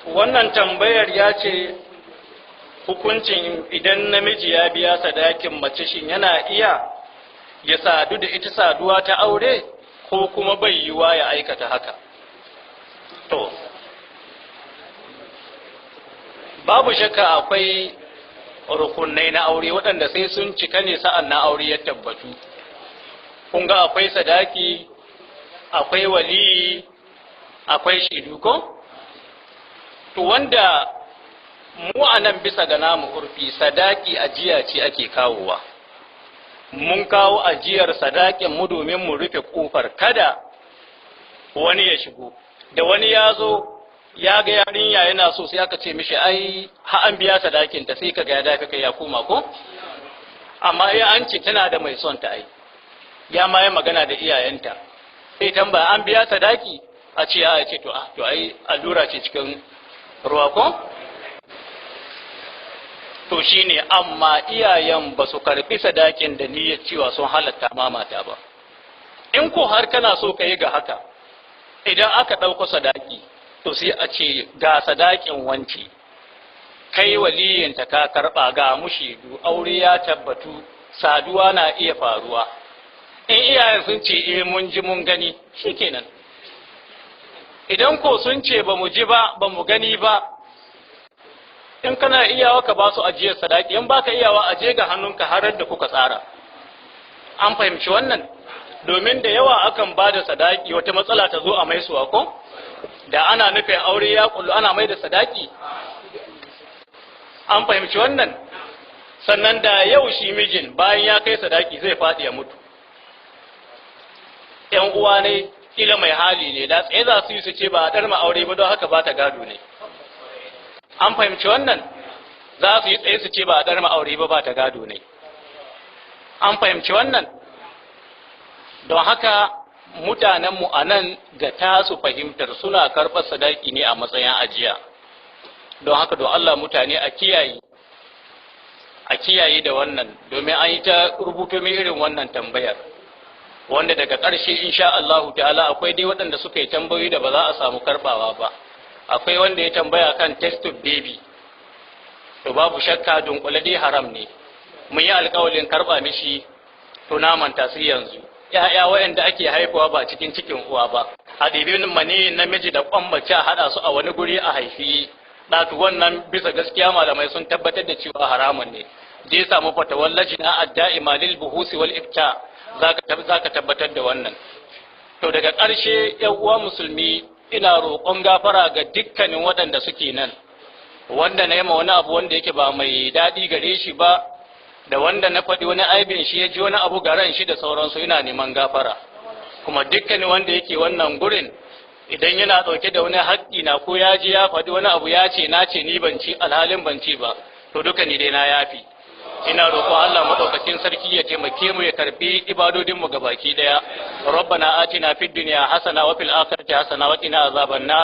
wannan tambayar ya ce hukuncin idan namiji ya biya sadakin mace shin yana iya ya sadu da ita saduwa ta aure ko kuma bai yiwa ya aikata haka. To babu shakka akwai rukunai na aure waɗanda sai sun cika ne sa'an na aure ya tabbatu. Kun ga akwai sadaki, akwai waliyi, akwai shaidu ko? To wanda mu a nan bisa ga namu urfi sadaki ajiya ce ake kawowa. Mun kawo ajiyar sadakin mu domin mu rufe kofar kada wani ya shigo. Da wani ya zo ya ga yarinya yana so sai aka ce mishi ai ha an biya sadakin ta sai kaga ya dafi kai ya koma ko? Amma ya an ce tana da mai son ta ai. Ya ma ya magana da iyayenta. Sai tambaya an biya sadaki a ce ya ce to ai allura ce cikin ruwa ko? To shine amma iyayen ba su karfi sadakin da niyyar cewa sun halatta mamata ba. In ko har kana so ka yi ga haka, idan aka ɗauko sadaki, to sai a ce ga sadakin wanci, kai waliyinta ka karɓa ga mushidu, aure ya tabbatu, saduwa na iya faruwa. In iyayen sun ce mun ji mun gani, shikenan. Idan ko sun ce ba mu ji ba, ba mu gani ba, in kana iyawa ka ba su ajiyar sadaki, in baka iyawa aje ga hannunka har da kuka tsara. An fahimci wannan? Domin da yawa akan ba da sadaki wata matsala ta zo a mai suwa ko? Da ana nufin aure ya kullu ana mai da sadaki. An fahimci wannan? Sannan da yau shi mijin bayan ya kai sadaki zai faɗi ya mutu. ‘Yan uwa ne, kila mai hali ne, da tsaye za su yi su ce ba a ɗarma aure ba don haka ba ta gado ne. An fahimci wannan? Za su yi tsaye su ce ba a ɗarma aure ba ta gado ne. An fahimci wannan? Don haka mutanenmu a nan ga tasu fahimtar suna karɓar sadaki ne a matsayin ajiya. Don haka don Allah mutane a kiyaye da wannan, domin an yi ta rubuto mai irin wannan tambayar. Wanda daga ƙarshe insha Allahu ta'ala akwai dai waɗanda suka yi tambayoyi da ba za a samu karɓawa ba. Akwai wanda ya tambaya kan test of baby, to babu shakka dunkule dai haram ne. Mun yi alƙawalin karɓa mishi, to na manta su yanzu. ‘Ya'ya waɗanda ake haifuwa ba cikin uwa ba, a ɗibin mani namiji da ƙwan mace a haɗa su a wani guri a haifi ɗatu, wannan bisa gaskiya malamai sun tabbatar da cewa haramun ne. Je samu fatawar lajina adda'ima lil buhusi wal ifta, za ka tabbatar da wannan. To daga ƙarshe ‘yan uwa musulmi, ina roƙon gafara ga dukkanin waɗanda suke nan, wanda na yi ma wani abu wanda yake ba mai daɗi gare shi ba, da wanda na faɗi wani aibin shi ya ji wani abu ga ran shi da sauransu, ina neman gafara. Kuma dukkanin wanda yake wannan gurin, idan yana ɗauke da wani haƙƙi na ko ya ji ya faɗi wani abu ya ce na ce ni ban ci alhalin ban ci ba, to duka ni dai na yafi. Ina roƙon Allah madaukakin sarki ya taimake mu ya karbi ibadodin mu gabaki daya. Rabbana atina fid dunya hasana wa fil akhirati hasana wa qina azaban nar.